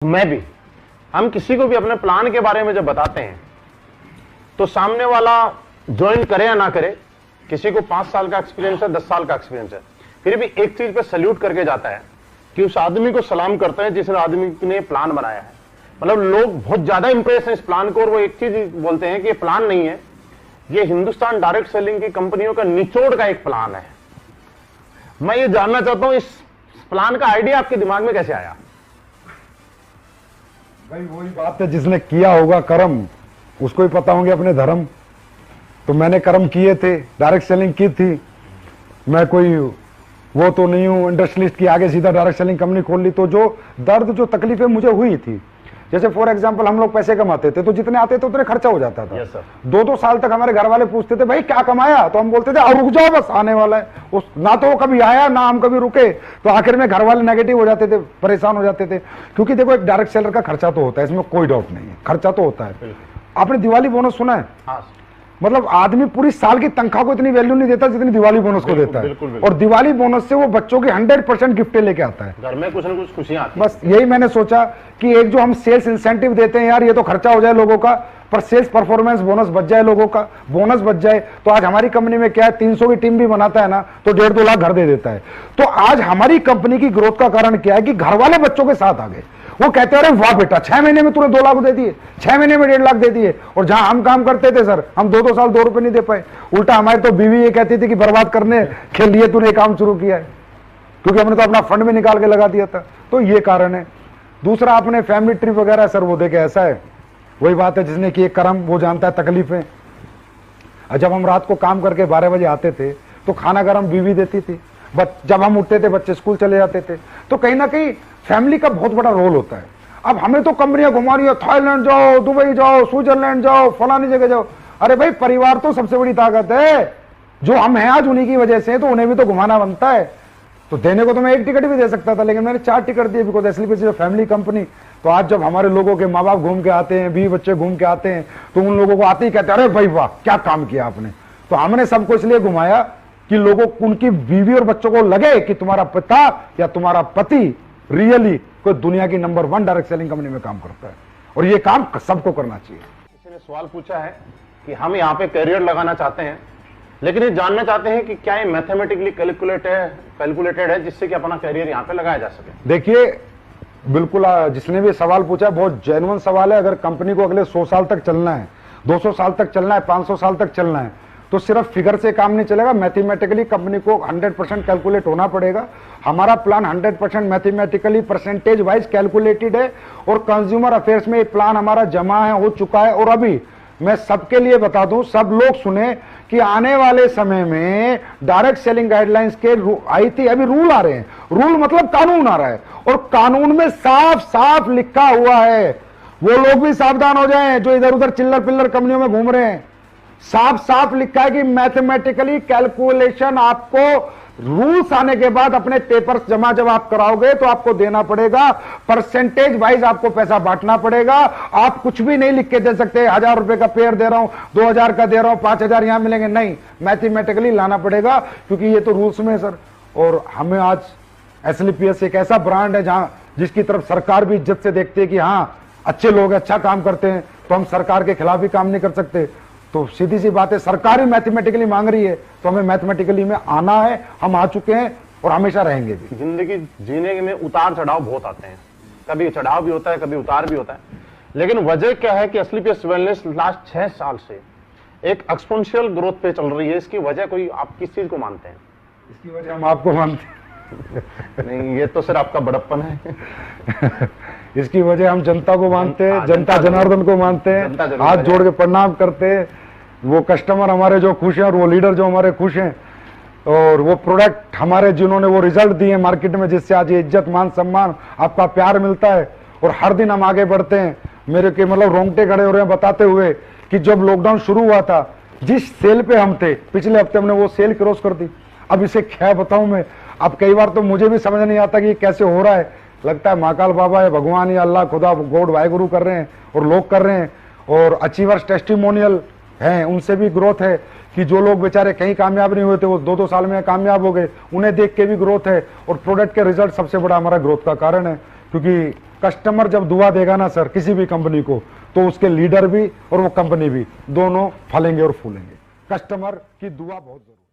मैं भी, हम किसी को भी अपने प्लान के बारे में जब बताते हैं तो सामने वाला ज्वाइन करे या ना करे, किसी को 5 साल का एक्सपीरियंस है, 10 साल का एक्सपीरियंस है, फिर भी एक चीज पे सल्यूट करके जाता है कि उस आदमी को सलाम करते हैं जिस आदमी ने प्लान बनाया है। मतलब लोग बहुत ज्यादा इंप्रेस हैं इस प्लान को, और वो एक चीज बोलते हैं कि ये प्लान नहीं है, ये हिंदुस्तान डायरेक्ट सेलिंग की कंपनियों का निचोड़ का एक प्लान है। मैं ये जानना चाहता हूं इस प्लान का आइडिया आपके दिमाग में कैसे आया? भाई वही बात है, जिसने किया होगा कर्म उसको ही पता होंगे अपने धर्म। तो मैंने कर्म किए थे, डायरेक्ट सेलिंग की थी। मैं कोई वो तो नहीं हूं इंडस्ट्रियलिस्ट की आगे सीधा डायरेक्ट सेलिंग कंपनी खोल ली। तो जो दर्द जो तकलीफें मुझे हुई थी, जैसे फॉर एग्जांपल हम लोग पैसे कमाते थे तो जितने आते थे उतने खर्चा हो जाता था। 2-2 साल तक हमारे घर वाले पूछते थे भाई क्या कमाया, तो हम बोलते थे और रुक जाओ बस आने वाला है। उस ना तो वो कभी आया ना हम कभी रुके, तो आखिर में घर वाले नेगेटिव हो जाते थे, परेशान हो जाते थे। क्योंकि देखो एक डायरेक्ट सेलर का खर्चा तो होता है, इसमें कोई डाउट नहीं है, खर्चा तो होता है। आपने दिवाली बोनस सुना है? हाँ। मतलब आदमी पूरी साल की तनख्वाह को इतनी वैल्यू नहीं देता जितनी दिवाली बोनस को देता है। और दिवाली बोनस से वो बच्चों की 100% गिफ्टें लेके आता है, घर में कुछ ना कुछ खुशियां आती हैं। बस यही मैंने सोचा कि एक जो हम सेल्स इंसेंटिव देते हैं यार, ये तो खर्चा हो जाए लोगों का, पर सेल्स परफॉर्मेंस बोनस बच जाए, लोगों का बोनस बच जाए। तो आज हमारी कंपनी में क्या है, 300 की टीम भी बनाता है ना तो 1.5-2 लाख घर दे देता है। तो आज हमारी कंपनी की ग्रोथ का कारण क्या है कि घर वाले बच्चों के साथ आ गए। वो कहते हैं अरे वाह बेटा 6 महीने में तूने 2 लाख दे दिए, 6 महीने में 1.5 लाख दे दिए। और जहां हम काम करते थे सर, हम 2-2 साल 2 रुपए नहीं दे पाए। उल्टा हमारी तो बीवी ये कहती थी कि बर्बाद करने के लिए तूने काम शुरू किया है, क्योंकि हमने तो अपना फंड भी निकाल के लगा दिया था। तो ये कारण है। दूसरा आपने फैमिली ट्रिप वगैरह सर वो देखे, ऐसा है वही बात है, जिसने कि कर्म वो जानता है तकलीफें। जब हम रात को काम करके 12 बजे आते थे तो खाना गरम बीवी देती थी, जब हम उठते थे बच्चे स्कूल चले जाते थे। तो कहीं ना कहीं फैमिली का बहुत बड़ा रोल होता है। अब हमें तो कंपनियां घुमा रही है, थाईलैंड जाओ, दुबई जाओ, स्विट्जरलैंड जाओ, फलानी जगह जाओ। अरे भाई परिवार तो सबसे बड़ी ताकत है, जो हम हैं आज उन्हीं की वजह से, तो उन्हें भी तो घुमाना बनता है। तो देने को तो मैं 1 टिकट भी दे सकता था, लेकिन मैंने 4 टिकट दिए, बिकॉज एसएलपीसी फैमिली कंपनी। तो आज जब हमारे लोगों के माँ बाप घूम के आते हैं, 20 बच्चे घूम के आते हैं, तो उन लोगों को आते ही कहते हैं अरे भाई वाह क्या काम किया आपने। तो हमने सबको इसलिए घुमाया कि लोगों उनकी बीवी और बच्चों को लगे कि तुम्हारा पिता या तुम्हारा पति रियली कोई दुनिया की नंबर 1 डायरेक्ट सेलिंग कंपनी में काम करता है, और ये काम सबको करना चाहिए। किसी ने सवाल पूछा है कि हम यहाँ पे करियर लगाना चाहते हैं, लेकिन ये जानना चाहते हैं कि क्या ये मैथमेटिकली कैलकुलेटेड है जिससे कि अपना करियर यहाँ पे लगाया जा सके। देखिए बिल्कुल, जिसने भी सवाल पूछा बहुत जेन्युइन सवाल है। अगर कंपनी को अगले 100 साल तक चलना है, 200 साल तक चलना है, 500 साल तक चलना है, तो सिर्फ फिगर से काम नहीं चलेगा। मैथमेटिकली कंपनी को 100% कैलकुलेट होना पड़ेगा। हमारा plan 100% mathematically percentage wise calculated है, और कंज्यूमर अफेयर्स में ये प्लान हमारा जमा है, हो चुका है। और अभी मैं सबके लिए बता दूं, सब लोग सुने कि आने वाले समय में डायरेक्ट सेलिंग गाइडलाइंस के आई थी, अभी रूल आ रहे हैं। रूल मतलब कानून आ रहा है, और कानून में साफ साफ लिखा हुआ है, वो लोग भी सावधान हो जाएं जो इधर उधर चिल्लर पिल्लर कंपनियों में घूम रहे हैं। साफ साफ लिखा है कि मैथमेटिकली कैलकुलेशन आपको रूल्स आने के बाद अपने पेपर्स जमा जब आप कराओगे तो आपको देना पड़ेगा, परसेंटेज वाइज आपको पैसा बांटना पड़ेगा। आप कुछ भी नहीं लिख के दे सकते 1000 रुपए का पेयर दे रहा हूं, 2000 का दे रहा हूं, 5000 यहां मिलेंगे, नहीं, मैथमेटिकली लाना पड़ेगा, क्योंकि ये तो रूल्स में है सर। और हमें आज एसएलपीएस एक ऐसा ब्रांड है जहां जिसकी तरफ सरकार भी इज्जत से देखती है कि हाँ अच्छे लोग अच्छा काम करते हैं, तो हम सरकार के खिलाफ भी काम नहीं कर सकते। तो सीधी सी बात है, सरकार ही मैथमेटिकली मांग रही है तो हमें मैथमेटिकली में आना है। हम आ चुके हैं और हमेशा रहेंगे भी। जिंदगी जीने में उतार चढ़ाव बहुत आते हैं, कभी चढ़ाव भी होता है, कभी उतार भी होता है, लेकिन वजह क्या है कि एसएलपीएस वेलनेस लास्ट 6 साल से एक एक्सपोनेंशियल ग्रोथ पे चल रही है। इसकी वजह कोई आप किस चीज को मानते हैं? इसकी वजह हम आपको मानते हैं नहीं, ये तो सिर्फ आपका बड़प्पन है। इसकी वजह हम जनता को मानते हैं, जनता जनार्दन को मानते हैं, हाथ जोड़ के प्रणाम करते हैं। वो कस्टमर हमारे जो खुश हैं, और वो लीडर जो हमारे खुश हैं, और वो प्रोडक्ट हमारे जिन्होंने वो रिजल्ट दिए मार्केट में, जिससे आज ये इज्जत मान सम्मान आपका प्यार मिलता है, और हर दिन हम आगे बढ़ते हैं। मेरे के मतलब रोंगटे खड़े हो रहे हैं बताते हुए कि जब लॉकडाउन शुरू हुआ था, जिस सेल पे हम थे पिछले हफ्ते हमने वो सेल क्रॉस कर दी। अब इसे क्या बताऊं मैं, अब कई बार तो मुझे भी समझ नहीं आता कि ये कैसे हो रहा है। लगता है महाकाल बाबा या भगवान या अल्लाह खुदा गॉड वाहेगुरु कर रहे हैं, और लोग कर रहे हैं। और अचीवर्स टेस्टिमोनियल हैं, उनसे भी ग्रोथ है कि जो लोग बेचारे कहीं कामयाब नहीं हुए थे वो 2-2 साल में कामयाब हो गए, उन्हें देख के भी ग्रोथ है। और प्रोडक्ट के रिजल्ट सबसे बड़ा हमारा ग्रोथ का कारण है, क्योंकि कस्टमर जब दुआ देगा ना सर किसी भी कंपनी को, तो उसके लीडर भी और वो कंपनी भी दोनों फलेंगे और फूलेंगे। कस्टमर की दुआ बहुत जरूरी है।